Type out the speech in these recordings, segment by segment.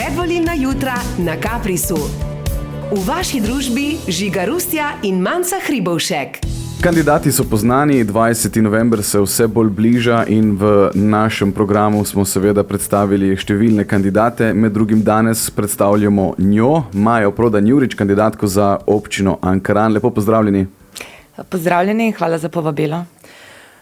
Predvolilna jutra na Kaprisu. V vaši družbi Žiga Rustja in Manca Hribovšek. Kandidati so poznani, 20. november se vse bolj bliža in v našem programu smo seveda predstavili številne kandidate. Med drugim danes predstavljamo njo, Majo Prodan Jurič, kandidatko za občino Ankaran. Lepo pozdravljeni. Pozdravljeni in hvala za povabilo.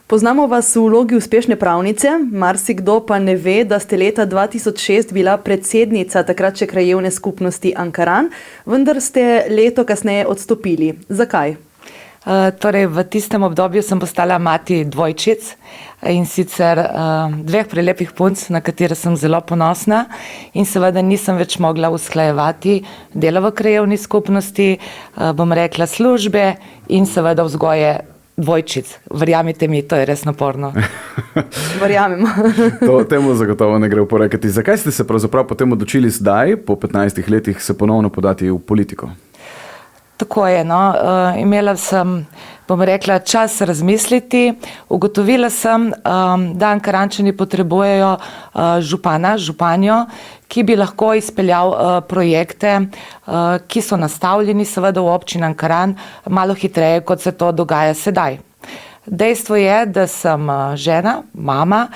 Poznamo vas v vlogi uspešne pravnice, marsikdo pa ne ve, da ste leta 2006 bila predsednica takrat še krajevne skupnosti Ankaran, vendar ste leto kasneje odstopili. Zakaj? Torej, v tistem obdobju sem postala mati dvojčic in sicer dveh prelepih punc, na katere sem zelo ponosna in seveda nisem več mogla usklajevati dela v krajevni skupnosti, bom rekla službe in seveda vzgoje dvojčic. Verjamite mi, to je res naporno. Verjamem. Temu zagotovo ne gre oporekati. Zakaj ste se pravzaprav potem odločili zdaj, po 15 letih, se ponovno podati v politiko? Tako je, no. Imela sem, bom rekla, čas razmisliti. Ugotovila sem, da Ankarančani potrebujejo županjo, ki bi lahko izpeljal projekte, ki so nastavljeni seveda v občini Ankaran malo hitreje, kot se to dogaja sedaj. Dejstvo je, da sem žena, mama,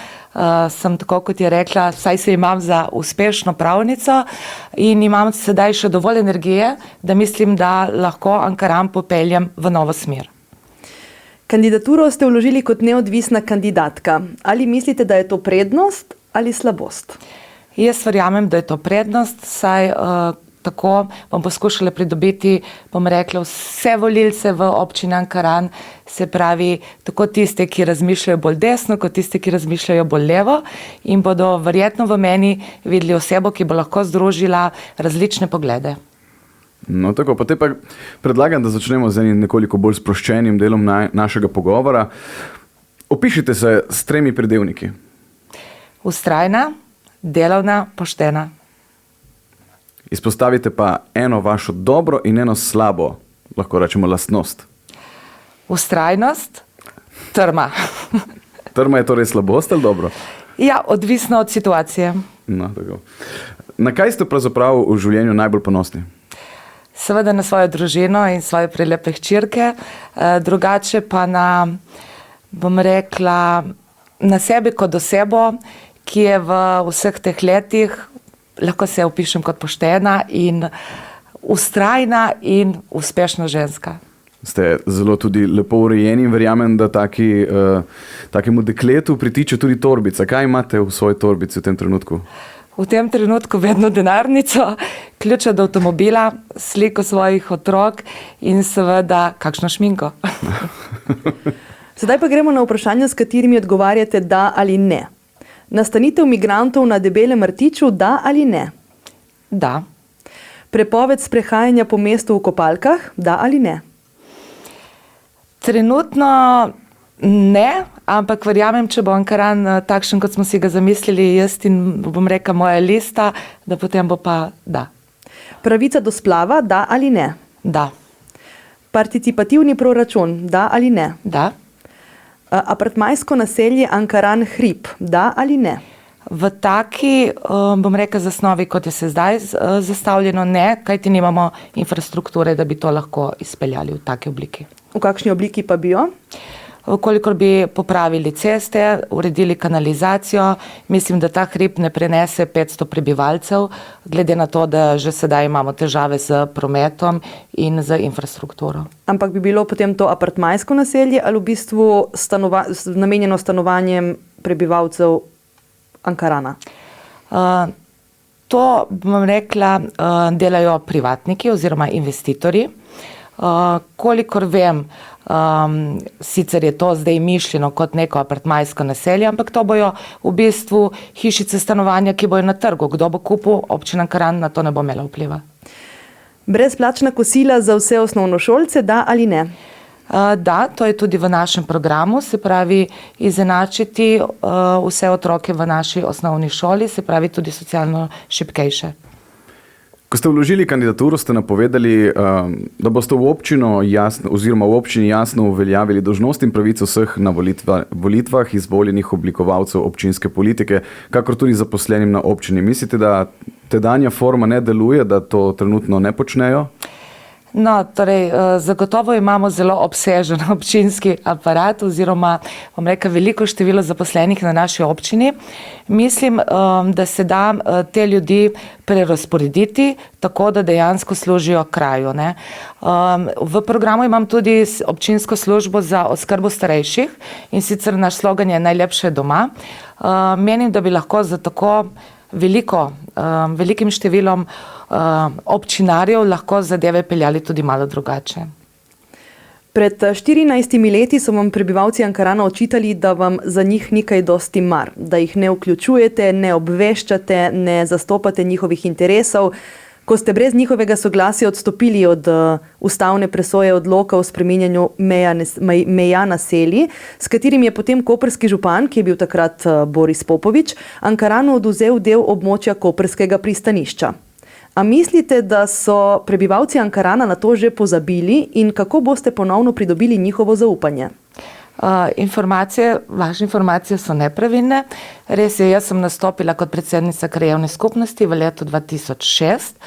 sem tako, kot je rekla, vsaj se imam za uspešno pravnico in imam sedaj še dovolj energije, da mislim, da lahko Ankaran popeljem v novo smer. Kandidaturo ste vložili kot neodvisna kandidatka. Ali mislite, da je to prednost ali slabost? Jaz verjamem, da je to prednost, saj tako bom poskušala pridobiti, bom rekla, vse volilce v občini Ankaran, se pravi, tako tiste, ki razmišljajo bolj desno, kot tiste, ki razmišljajo bolj levo in bodo verjetno v meni videli osebo, ki bo lahko združila različne poglede. No tako, potem pa predlagam, da začnemo z enim nekoliko bolj sproščenim delom našega pogovora. Opišite se s 3 pridevniki. Vztrajna, delovna, poštena. Izpostavite pa eno vašo dobro in eno slabo, lahko rečemo, lastnost. Vztrajnost, trma. Trma je torej slabost ali dobro? Ja, odvisno od situacije. No, tako. Na kaj ste pravzaprav v življenju najbolj ponosni? Seveda na svojo družino in svoje prelepe hčerke, drugače pa na, bom rekla, na sebe kot osebo, ki je v vseh teh letih, lahko se opišem kot poštena in vztrajna in uspešna ženska. Ste zelo tudi lepo urejeni in verjamem, da takemu dekletu pritiče tudi torbica. Kaj imate v svoji torbici v tem trenutku? V tem trenutku vedno denarnico, ključ od avtomobila, sliko svojih otrok in seveda kakšno šminko. Sedaj pa gremo na vprašanja, s katerimi odgovarjate da ali ne. Nastanitev migrantov na Debelem rtiču, da ali ne? Da. Prepoved sprehajanja po mestu v kopalkah, da ali ne? Trenutno ne, ampak verjamem, če bo Ankaran takšen, kot smo si ga zamislili, jaz in bom rekla moja lista, da potem bo pa da. Pravica do splava, da ali ne? Da. Participativni proračun, da ali ne? Da. Apartmajsko naselje Ankaran Hrib, da ali ne? V taki, bom rekla, zasnovi, kot je se zdaj zastavljeno, ne, kajti nimamo infrastrukture, da bi to lahko izpeljali v taki obliki. V kakšni obliki pa bi jo? Kolikor bi popravili ceste, uredili kanalizacijo, mislim, da ta hrib ne prenese 500 prebivalcev, glede na to, da že sedaj imamo težave z prometom in z infrastrukturo. Ampak bi bilo potem to apartmajsko naselje ali v bistvu namenjeno stanovanjem prebivalcev Ankarana? To, bom rekla, delajo privatniki oziroma investitorji. Kolikor vem, sicer je to zdaj mišljeno kot neko apartmajsko naselje, ampak to bojo v bistvu hišice stanovanja, ki bojo na trgu. Kdo bo kupil, občina Ankaran na to ne bo imela vpliva. Brezplačna kosila za vse osnovnošolce, da ali ne? Da, to je tudi v našem programu, se pravi izenačiti vse otroke v naši osnovni šoli, se pravi tudi socialno šibkejše. Ko ste vložili kandidaturo, ste napovedali, da boste v občini jasno uveljavili dolžnost in pravico vseh na volitvah izvoljenih oblikovalcev občinske politike, kakor tudi zaposlenim na občini. Mislite, da tedanja forma ne deluje, da to trenutno ne počnejo? No, torej, zagotovo imamo zelo obsežen občinski aparat oziroma, bom rekel, veliko število zaposlenih na naši občini. Mislim, da se da te ljudi prerazporediti tako, da dejansko služijo kraju, ne. V programu imam tudi občinsko službo za oskrbo starejših in sicer naš slogan je Najlepše doma. Menim, da bi lahko za tako velikim številom občinarjev lahko zadeve peljali tudi malo drugače. Pred 14 leti so vam prebivalci Ankarana očitali, da vam za njih ni kaj dosti mar, da jih ne vključujete, ne obveščate, ne zastopate njihovih interesov. Ko ste brez njihovega soglasja odstopili od ustavne presoje odloka o spreminjanju meja naselij, s katerim je potem koprski župan, ki je bil takrat Boris Popovič, Ankaranu oduzel del območja koprskega pristanišča. A mislite, da so prebivalci Ankarana na to že pozabili in kako boste ponovno pridobili njihovo zaupanje? Vaše informacije so nepravilne. Res je, jaz sem nastopila kot predsednica krajevne skupnosti v letu 2006.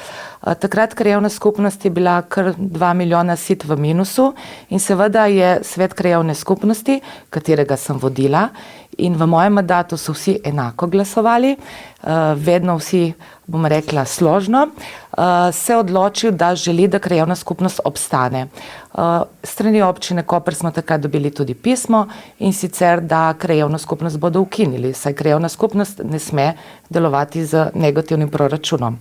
Takrat krajevna skupnost je bila kar 2 milijona sit v minusu in seveda je svet krajevne skupnosti, katerega sem vodila, in v mojem mandatu so vsi enako glasovali, vedno vsi, bom rekla, složno, se odločil, da želi, da krajevna skupnost obstane. Strani občine Koper smo takrat dobili tudi pismo in sicer, da krajevno skupnost bodo ukinili, saj krajevna skupnost ne sme delovati z negativnim proračunom.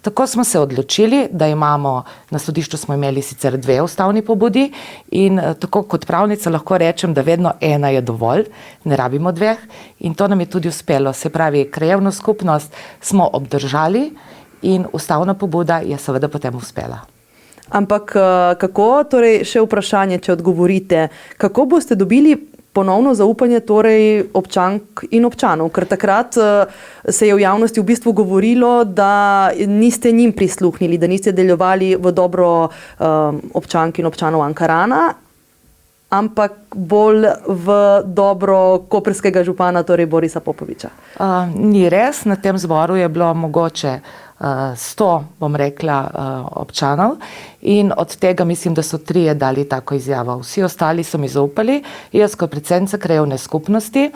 Tako smo se odločili, da imamo, na sodišču smo imeli sicer 2 ustavni pobudi in tako kot pravnica lahko rečem, da vedno ena je dovolj, ne rabimo 2 in to nam je tudi uspelo. Se pravi, krajevno skupnost smo obdržali in ustavna pobuda je seveda potem uspela. Ampak kako, torej še vprašanje, če odgovorite, kako boste dobili ponovno zaupanje torej občank in občanov, ker takrat se je v javnosti v bistvu govorilo, da niste njim prisluhnili, da niste delovali v dobro občank in občanov Ankarana, ampak bolj v dobro koprskega župana, torej Borisa Popoviča. Ni res, na tem zboru je bilo mogoče 100, bom rekla, občanov in od tega mislim, da so 3 dali tako izjavo. Vsi ostali so mi zaupali, jaz kot predsednica krajevne skupnosti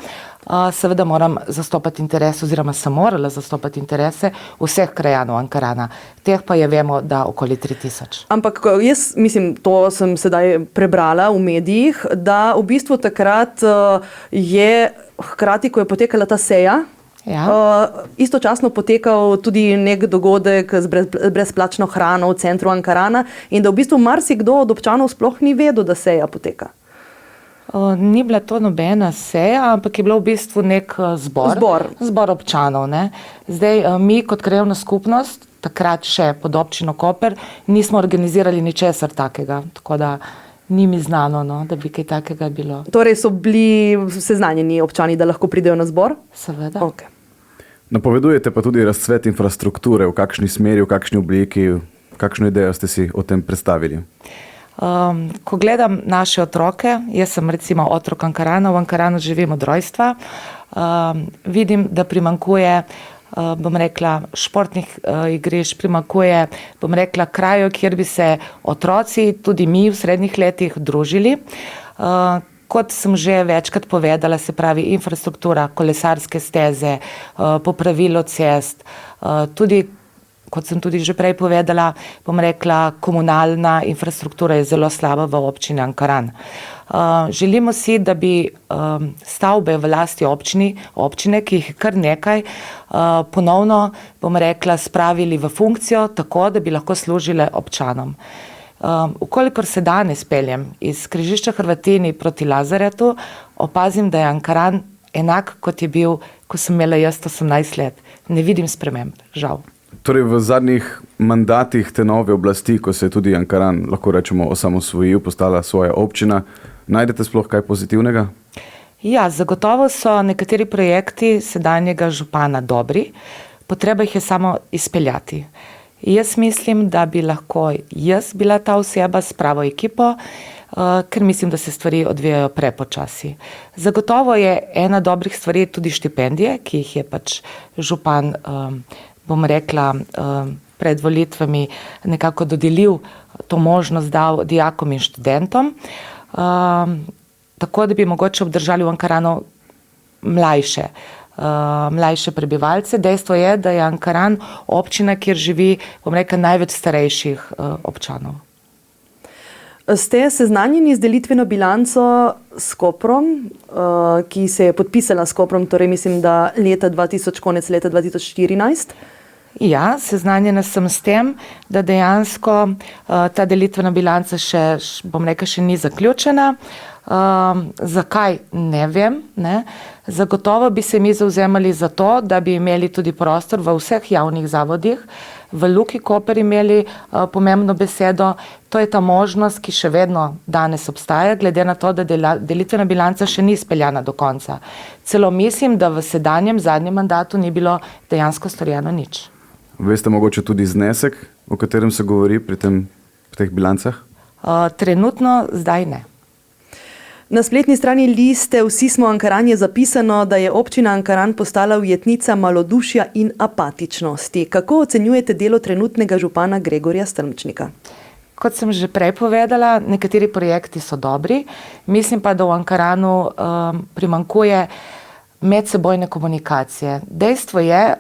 seveda moram zastopati interese oziroma sem morala zastopati interese vseh krajanov Ankarana. Teh pa je, vemo, da okoli 3000. Ampak jaz mislim, to sem sedaj prebrala v medijih, da v bistvu takrat je hkrati, ko je potekala ta seja, istočasno potekal tudi nek dogodek z brezplačno hrano v centru Ankarana in da v bistvu marsikdo od občanov sploh ni vedel, da seja poteka. Ni bila to nobena seja, ampak je bilo v bistvu nek zbor občanov. Ne? Zdaj, mi kot krajevna skupnost, takrat še pod občino Koper, nismo organizirali ničesar takega, tako da ni mi znano, no, da bi kaj takega bilo. Torej so bili seznanjeni občani, da lahko pridejo na zbor? Seveda. Okay. Napovedujete pa tudi razcvet infrastrukture, v kakšni smeri, v kakšni obliki, kakšno idejo ste si o tem predstavili? Ko gledam naše otroke, jaz sem recimo otrok Ankarana, v Ankaranu živim od rojstva, vidim, da primanjkuje, bom rekla, športnih igrišč, primanjkuje, bom rekla, krajev, kjer bi se otroci, tudi mi v srednjih letih, družili. Kot sem že večkrat povedala, se pravi infrastruktura, kolesarske steze, popravilo cest, tudi, kot sem tudi že prej povedala, bom rekla, komunalna infrastruktura je zelo slaba v občini Ankaran. Želimo si, da bi stavbe v lasti občine, ki jih kar nekaj, ponovno, bom rekla, spravili v funkcijo tako, da bi lahko služile občanom. Ukolikor se danes peljem iz križišča Hrvatini proti Lazaretu, opazim, da je Ankaran enak, kot je bil, ko sem imela jaz 18 let. Ne vidim sprememb, žal. Torej v zadnjih mandatih te nove oblasti, ko se je tudi Ankaran, lahko rečemo, osamosvojil, postala svoja občina, najdete sploh kaj pozitivnega? Ja, zagotovo so nekateri projekti sedanjega župana dobri, potreba jih je samo izpeljati. Jaz mislim, da bi lahko jaz bila ta oseba s pravo ekipo, ker mislim, da se stvari odvijajo prepočasi. Zagotovo je ena dobrih stvari tudi štipendije, ki jih je pač župan, bom rekla, pred volitvami nekako dodelil to možnost dal dijakom in študentom, tako da bi mogoče obdržali v Ankaranu mlajše prebivalce. Dejstvo je, da je Ankaran občina, kjer živi, bom rekla, največ starejših občanov. Ste seznanjeni z delitveno bilanco s Koprom, ki se je podpisala s Koprom, torej mislim, da konec leta 2014? Ja, seznanjena sem s tem, da dejansko ta delitvena bilanca še ni zaključena. Zakaj, ne vem. Ne? Zagotovo bi se mi zavzemali za to, da bi imeli tudi prostor v vseh javnih zavodih, v Luki Koper imeli pomembno besedo. To je ta možnost, ki še vedno danes obstaja, glede na to, da delitvena bilanca še ni izpeljana do konca. Celo mislim, da v zadnjem mandatu ni bilo dejansko storjeno nič. Veste mogoče tudi znesek, o katerem se govori pri teh bilancah? Trenutno zdaj ne. Na spletni strani liste Vsi smo Ankaran je zapisano, da je občina Ankaran postala ujetnica malodušja in apatičnosti. Kako ocenjujete delo trenutnega župana Gregorja Strmčnika? Kot sem že prej povedala, nekateri projekti so dobri, mislim pa, da v Ankaranu primanjkuje medsebojne komunikacije. Dejstvo je,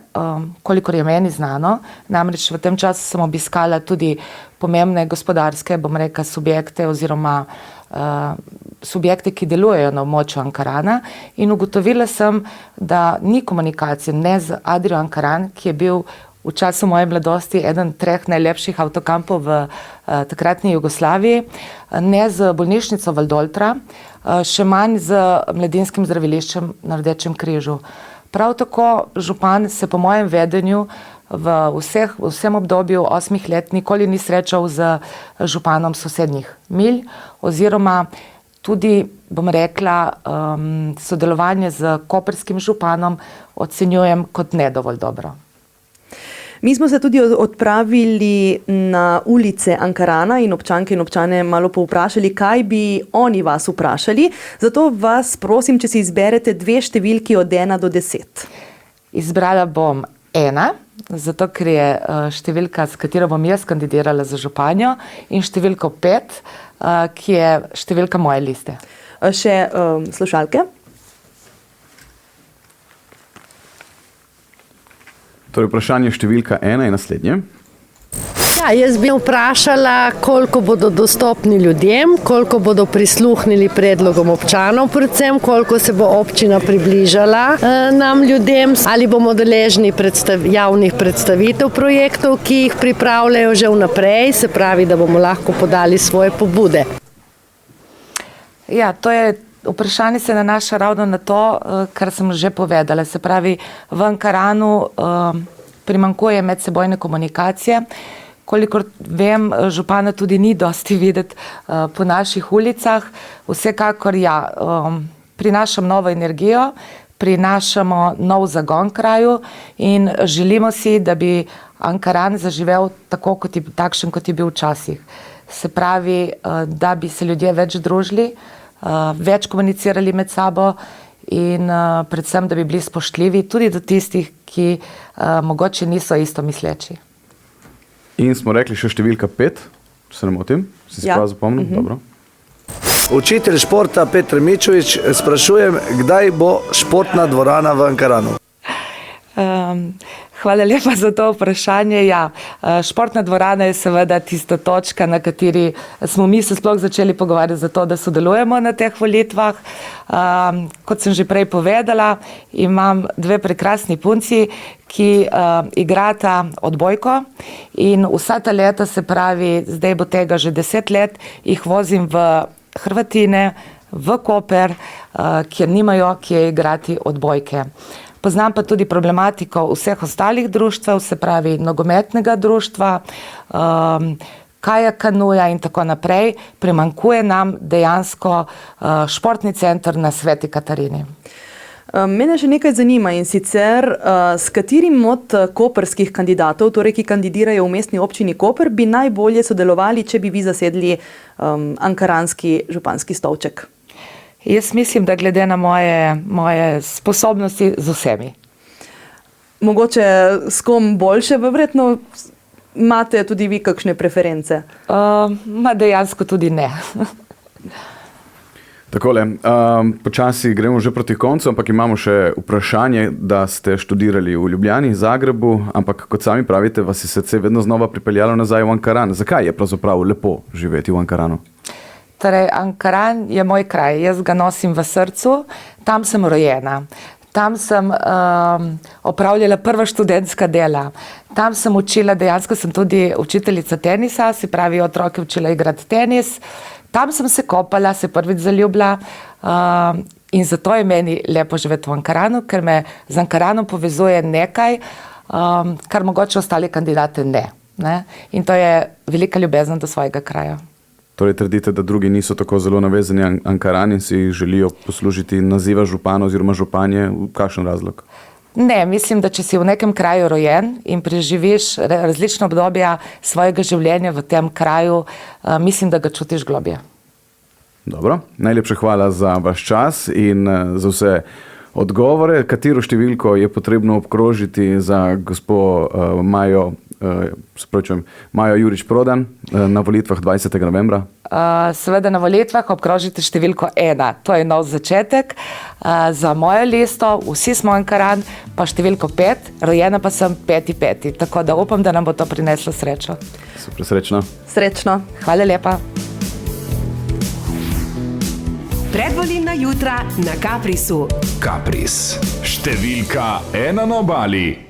kolikor je meni znano, namreč v tem času sem obiskala tudi pomembne gospodarske, bom rekla, subjekte oziroma subjekte, ki delujejo na območju Ankarana, in ugotovila sem, da ni komunikacije ne z Adrio Ankaran, ki je bil v času moje mladosti eden 3 najlepših avtokampov v takratni Jugoslaviji, ne z bolnišnico Valdoltra, še manj z mladinskim zdraviliščem na Rdečem križu. Prav tako župan se po mojem vedenju v vsem obdobju 8 let nikoli ni srečal z županom sosednjih milj, oziroma tudi, bom rekla, sodelovanje z koperskim županom ocenjujem kot ne dovolj dobro. Mi smo se tudi odpravili na ulice Ankarana in občanke in občane malo povprašali, kaj bi oni vas vprašali. Zato vas prosim, če si izberete 2 številki od 1 do 10. Izbrala bom 1, zato ker je številka, s katero bom jaz kandidirala za županjo, in številko 5, ki je številka moje liste. Še slušalke? Torej, vprašanje številka 1 je naslednje. Ja, jaz bi vprašala, koliko bodo dostopni ljudem, koliko bodo prisluhnili predlogom občanov, predvsem koliko se bo občina približala nam ljudem, ali bomo deležni javnih predstavitev projektov, ki jih pripravljajo že vnaprej, se pravi, da bomo lahko podali svoje pobude. Ja, vprašanje se nanaša ravno na to, kar sem že povedala. Se pravi, v Ankaranu primanjkuje medsebojne komunikacije. Kolikor vem, župana tudi ni dosti videti po naših ulicah. Vsekakor prinašam novo energijo, prinašamo nov zagon kraju in želimo si, da bi Ankaran zaživel takšen, kot je bil včasih. Se pravi, da bi se ljudje več družili, več komunicirali med sabo in predvsem, da bi bili spoštljivi tudi do tistih, ki mogoče niso isto misleči. In smo rekli še številka 5, če se ne motim, si prav zapomnil? Dobro. Učitelj športa Peter Mičovič, sprašujem, kdaj bo športna dvorana v Ankaranu? Hvala lepa za to vprašanje. Ja, športna dvorana je seveda tista točka, na kateri smo mi se sploh začeli pogovarjati za to, da sodelujemo na teh volitvah. Kot sem že prej povedala, imam 2 prekrasni punci, ki igrata odbojko in vsa ta leta, se pravi, zdaj bo tega že 10 let, jih vozim v Hrvatine, v Koper, kjer nimajo kje igrati odbojke. Poznam pa tudi problematiko vseh ostalih društv, se pravi nogometnega društva, kanuja in tako naprej. Primanjkuje nam dejansko športni center na Sveti Katarini. Mene še nekaj zanima, in sicer s katerim od koperskih kandidatov, torej ki kandidirajo v mestni občini Koper, bi najbolje sodelovali, če bi vi zasedli ankaranski županski stolček? Jaz mislim, da glede na moje sposobnosti z vsemi. mogoče s kom boljše, verjetno imate tudi vi kakšne preference? Dejansko tudi ne. Takole, počasi gremo že proti koncu, ampak imamo še vprašanje, da ste študirali v Ljubljani, Zagrebu, ampak kot sami pravite, vas je srce vedno znova pripeljalo nazaj v Ankaran. Zakaj je pravzaprav lepo živeti v Ankaranu? Torej, Ankaran je moj kraj, jaz ga nosim v srcu, tam sem rojena. Tam sem opravljala prva študentska dela. Tam sem učila, dejansko sem tudi učiteljica tenisa, se pravi, otroke učila igrati tenis. Tam sem se kopala, se prvič zaljubila in zato je meni lepo živeti v Ankaranu, ker me z Ankaranom povezuje nekaj, kar mogoče ostali kandidate ne. In to je velika ljubezen do svojega kraja. Torej trdite, da drugi niso tako zelo navezani Ankaran in si želijo poslužiti naziva župana oziroma županje. Kakšen razlog? Ne, mislim, da če si v nekem kraju rojen in preživiš različna obdobja svojega življenja v tem kraju, mislim, da ga čutiš globje. Dobro, najlepša hvala za vaš čas in za vse odgovore. Katero številko je potrebno obkrožiti za gospo Majo Jurič Prodan na volitvah 20. novembra? Seveda na volitvah obkrožite številko 1. To je nov začetek. Za mojo listo, vsi smo Ankaran, pa številko 5, rojena pa sem 5.5. Tako da upam, da nam bo to prineslo srečo. Super, srečno. Srečno. Hvala lepa. Predvolilna jutra na Kaprisu. Kapris, številka 1 na Obali.